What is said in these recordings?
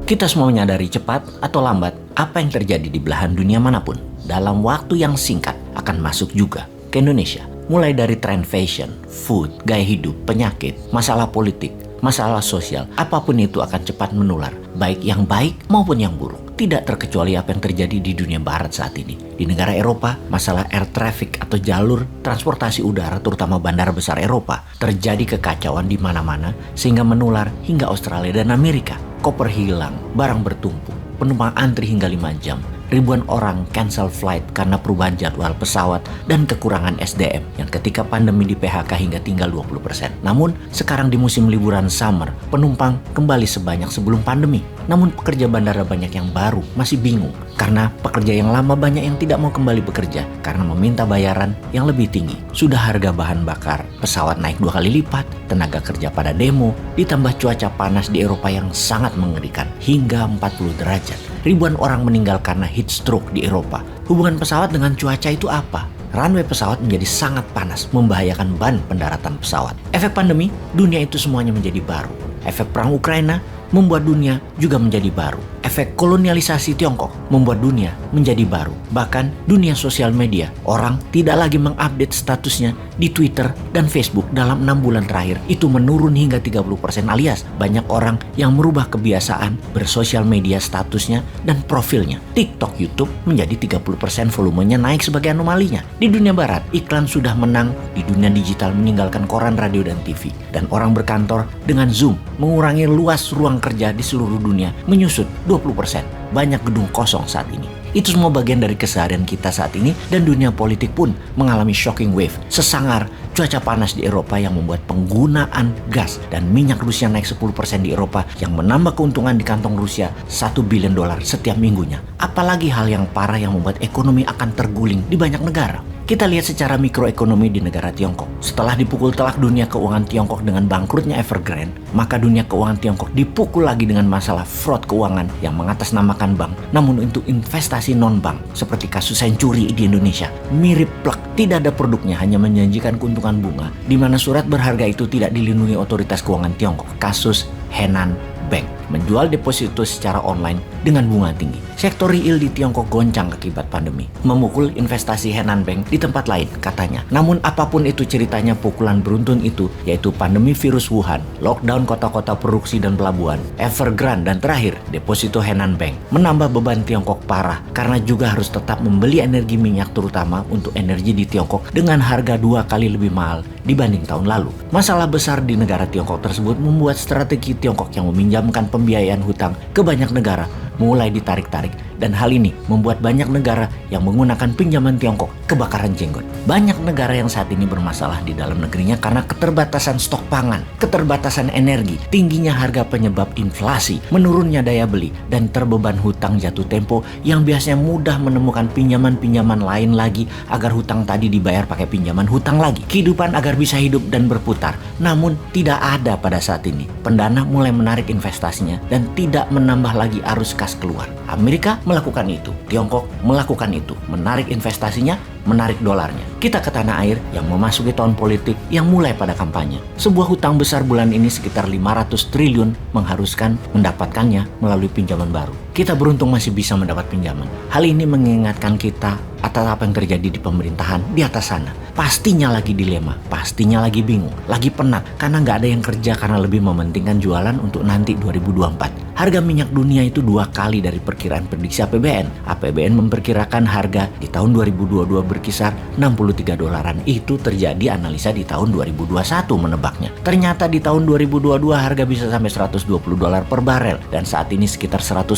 Kita semua menyadari cepat atau lambat apa yang terjadi di belahan dunia manapun dalam waktu yang singkat akan masuk juga ke Indonesia. Mulai dari tren fashion, food, gaya hidup, penyakit, masalah politik, masalah sosial, apapun itu akan cepat menular, baik yang baik maupun yang buruk. Tidak terkecuali apa yang terjadi di dunia barat saat ini. Di negara Eropa, masalah air traffic atau jalur transportasi udara, terutama bandara besar Eropa, terjadi kekacauan di mana-mana sehingga menular hingga Australia dan Amerika. Koper hilang, barang bertumpuk, penumpang antri hingga 5 jam. Ribuan orang cancel flight karena perubahan jadwal pesawat dan kekurangan SDM yang ketika pandemi di PHK hingga tinggal 20%. Namun, sekarang di musim liburan summer, penumpang kembali sebanyak sebelum pandemi. Namun pekerja bandara banyak yang baru masih bingung karena pekerja yang lama banyak yang tidak mau kembali bekerja karena meminta bayaran yang lebih tinggi. Sudah harga bahan bakar pesawat naik 2 kali lipat, tenaga kerja pada demo, ditambah cuaca panas di Eropa yang sangat mengerikan hingga 40 derajat. Ribuan orang meninggal karena heat stroke di Eropa. Hubungan pesawat dengan cuaca itu apa? Runway pesawat menjadi sangat panas, membahayakan ban pendaratan pesawat. Efek pandemi, dunia itu semuanya menjadi baru. Efek perang Ukraina membuat dunia juga menjadi baru. Efek kolonialisasi Tiongkok membuat dunia menjadi baru. Bahkan dunia sosial media, orang tidak lagi mengupdate statusnya di Twitter dan Facebook dalam 6 bulan terakhir. Itu menurun hingga 30% alias banyak orang yang merubah kebiasaan bersosial media statusnya dan profilnya. TikTok, YouTube menjadi 30% volumenya naik sebagai anomalinya. Di dunia barat, iklan sudah menang, di dunia digital meninggalkan koran, radio, dan TV. Dan orang berkantor dengan Zoom mengurangi luas ruang kerja di seluruh dunia menyusut 20%. Banyak gedung kosong saat ini. Itu semua bagian dari keseharian kita saat ini dan dunia politik pun mengalami shocking wave. Sesangar cuaca panas di Eropa yang membuat penggunaan gas dan minyak Rusia naik 10% di Eropa yang menambah keuntungan di kantong Rusia $1 billion setiap minggunya. Apalagi hal yang parah yang membuat ekonomi akan terguling di banyak negara. Kita lihat secara mikroekonomi di negara Tiongkok. Setelah dipukul telak dunia keuangan Tiongkok dengan bangkrutnya Evergrande, maka dunia keuangan Tiongkok dipukul lagi dengan masalah fraud keuangan yang mengatasnamakan bank, namun untuk investasi non-bank, seperti kasus Century di Indonesia. Mirip plek, tidak ada produknya, hanya menjanjikan keuntungan bunga, di mana surat berharga itu tidak dilindungi otoritas keuangan Tiongkok. Kasus Henan Bank menjual deposito secara online dengan bunga tinggi. Sektor real di Tiongkok goncang akibat pandemi, memukul investasi Henan Bank di tempat lain katanya. Namun apapun itu ceritanya, pukulan beruntun itu yaitu pandemi virus Wuhan, lockdown kota-kota produksi dan pelabuhan, Evergrande, dan terakhir deposito Henan Bank menambah beban Tiongkok parah karena juga harus tetap membeli energi minyak terutama untuk energi di Tiongkok dengan harga 2 kali lebih mahal dibanding tahun lalu. Masalah besar di negara Tiongkok tersebut membuat strategi Tiongkok yang meminjamkan pembiayaan hutang ke banyak negara mulai ditarik-tarik, dan hal ini membuat banyak negara yang menggunakan pinjaman Tiongkok kebakaran jenggot. Banyak negara yang saat ini bermasalah di dalam negerinya karena keterbatasan stok pangan, keterbatasan energi, tingginya harga penyebab inflasi, menurunnya daya beli, dan terbeban hutang jatuh tempo yang biasanya mudah menemukan pinjaman-pinjaman lain lagi agar hutang tadi dibayar pakai pinjaman hutang lagi. Kehidupan agar bisa hidup dan berputar, namun tidak ada pada saat ini. Pendana mulai menarik investasinya dan tidak menambah lagi arus kas keluar. Amerika melakukan itu, Tiongkok melakukan itu, menarik investasinya, menarik dolarnya. Kita ke tanah air yang memasuki tahun politik yang mulai pada kampanye. Sebuah hutang besar bulan ini sekitar 500 triliun mengharuskan mendapatkannya melalui pinjaman baru. Kita beruntung masih bisa mendapat pinjaman. Hal ini mengingatkan kita atas apa yang terjadi di pemerintahan di atas sana. Pastinya lagi dilema, pastinya lagi bingung, lagi penat karena nggak ada yang kerja karena lebih mementingkan jualan untuk nanti 2024. Harga minyak dunia itu 2 kali dari perkiraan prediksi APBN. APBN memperkirakan harga di tahun 2022 berkisar $63. Itu terjadi analisa di tahun 2021 menebaknya. Ternyata di tahun 2022 harga bisa sampai $120 per barel dan saat ini sekitar $100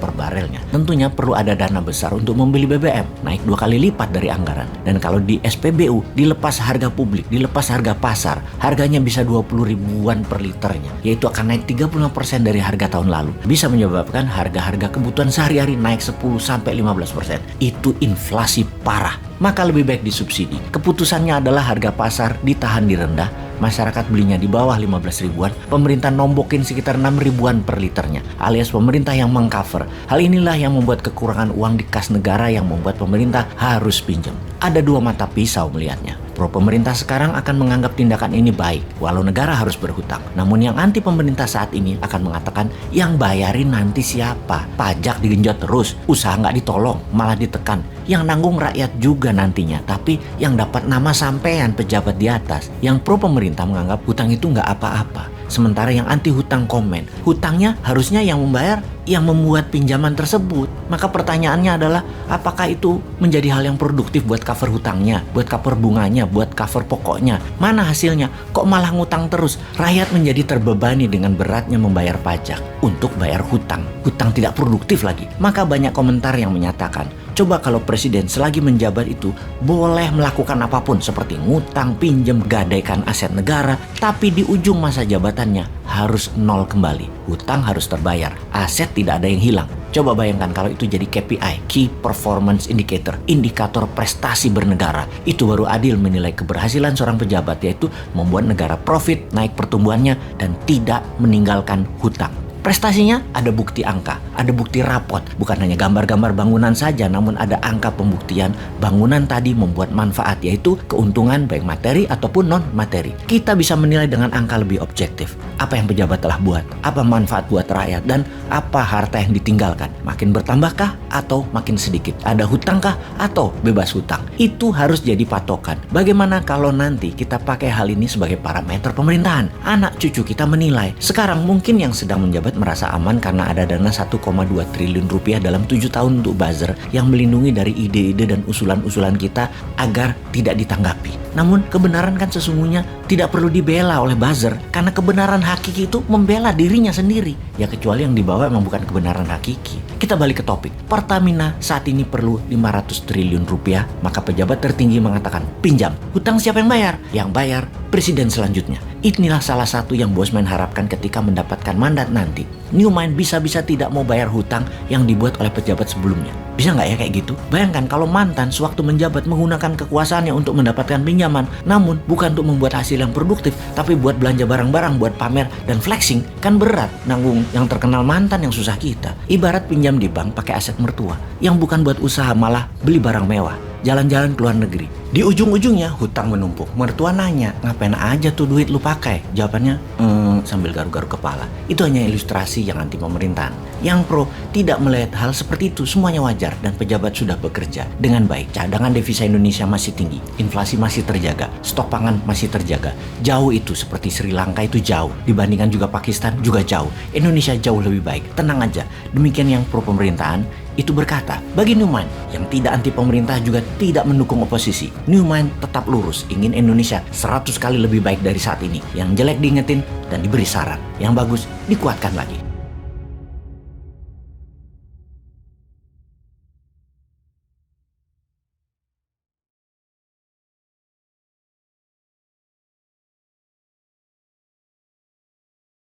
per barelnya. Tentunya perlu ada dana besar untuk membeli BBM, naik 2 kali lipat dari anggaran. Dan kalau di SPBU dilepas harga publik, dilepas harga pasar, harganya bisa 20 ribuan per liternya, yaitu akan naik 35% dari harga tahun lalu. Bisa menyebabkan harga-harga kebutuhan sehari-hari naik 10-15%. Itu inflasi parah. Maka lebih baik disubsidi. Keputusannya adalah harga pasar ditahan di rendah, masyarakat belinya di bawah 15 ribuan, pemerintah nombokin sekitar 6 ribuan per liternya, alias pemerintah yang mengcover. Hal inilah yang membuat kekurangan uang di kas negara yang membuat pemerintah harus pinjam. Ada 2 mata pisau melihatnya. Pro pemerintah sekarang akan menganggap tindakan ini baik, walau negara harus berhutang. Namun yang anti pemerintah saat ini akan mengatakan yang bayarin nanti siapa? Pajak digenjot terus, usaha nggak ditolong, malah ditekan. Yang nanggung rakyat juga nantinya, tapi yang dapat nama sampean pejabat di atas. Yang pro pemerintah menganggap hutang itu nggak apa-apa. Sementara yang anti hutang komen, hutangnya harusnya yang membayar yang membuat pinjaman tersebut. Maka pertanyaannya adalah, apakah itu menjadi hal yang produktif buat cover hutangnya, buat cover bunganya, buat cover pokoknya? Mana hasilnya? Kok malah ngutang terus? Rakyat menjadi terbebani dengan beratnya membayar pajak untuk bayar hutang. Hutang tidak produktif lagi. Maka banyak komentar yang menyatakan, coba kalau presiden selagi menjabat itu boleh melakukan apapun seperti ngutang, pinjem, gadaikan aset negara, tapi di ujung masa jabatannya harus nol kembali. Hutang harus terbayar, aset tidak ada yang hilang. Coba bayangkan kalau itu jadi KPI, Key Performance Indicator, indikator prestasi bernegara. Itu baru adil menilai keberhasilan seorang pejabat, yaitu membuat negara profit, naik pertumbuhannya, dan tidak meninggalkan hutang. Prestasinya ada bukti angka, ada bukti rapot, bukan hanya gambar-gambar bangunan saja, namun ada angka pembuktian bangunan tadi membuat manfaat, yaitu keuntungan baik materi ataupun non-materi. Kita bisa menilai dengan angka lebih objektif. Apa yang pejabat telah buat, apa manfaat buat rakyat, dan apa harta yang ditinggalkan. Makin bertambahkah atau makin sedikit? Ada hutangkah atau bebas hutang? Itu harus jadi patokan. Bagaimana kalau nanti kita pakai hal ini sebagai parameter pemerintahan? Anak cucu kita menilai. Sekarang mungkin yang sedang menjabat merasa aman karena ada dana 1,2 triliun rupiah dalam 7 tahun untuk buzzer yang melindungi dari ide-ide dan usulan-usulan kita agar tidak ditanggapi. Namun kebenaran kan sesungguhnya tidak perlu dibela oleh buzzer, karena kebenaran hakiki itu membela dirinya sendiri. Ya kecuali yang dibawa memang bukan kebenaran hakiki. Kita balik ke topik. Pertamina saat ini perlu 500 triliun rupiah, maka pejabat tertinggi mengatakan pinjam. Hutang siapa yang bayar? Yang bayar presiden selanjutnya. Inilah salah satu yang Bosman harapkan ketika mendapatkan mandat nanti. Newmind bisa-bisa tidak mau bayar hutang yang dibuat oleh pejabat sebelumnya. Bisa nggak ya kayak gitu? Bayangkan kalau mantan sewaktu menjabat menggunakan kekuasaannya untuk mendapatkan pinjaman, namun bukan untuk membuat hasil yang produktif, tapi buat belanja barang-barang, buat pamer dan flexing. Kan berat nanggung yang terkenal mantan yang susah kita. Ibarat pinjam di bank pakai aset mertua, yang bukan buat usaha malah beli barang mewah, jalan-jalan ke luar negeri. Di ujung-ujungnya hutang menumpuk. Mertua nanya, ngapain aja tuh duit lu pakai? Jawabannya, sambil garuk-garuk kepala. Itu hanya ilustrasi yang anti pemerintahan. Yang pro tidak melihat hal seperti itu, semuanya wajar dan pejabat sudah bekerja dengan baik. Cadangan devisa Indonesia masih tinggi, inflasi masih terjaga, stok pangan masih terjaga. Jauh itu seperti Sri Lanka itu jauh, dibandingkan juga Pakistan juga jauh. Indonesia jauh lebih baik, tenang aja. Demikian yang pro pemerintahan itu berkata. Bagi Newmind yang tidak anti pemerintah juga tidak mendukung oposisi, Newmind tetap lurus, ingin Indonesia 100 kali lebih baik dari saat ini. Yang jelek diingetin dan diberi saran, yang bagus dikuatkan lagi.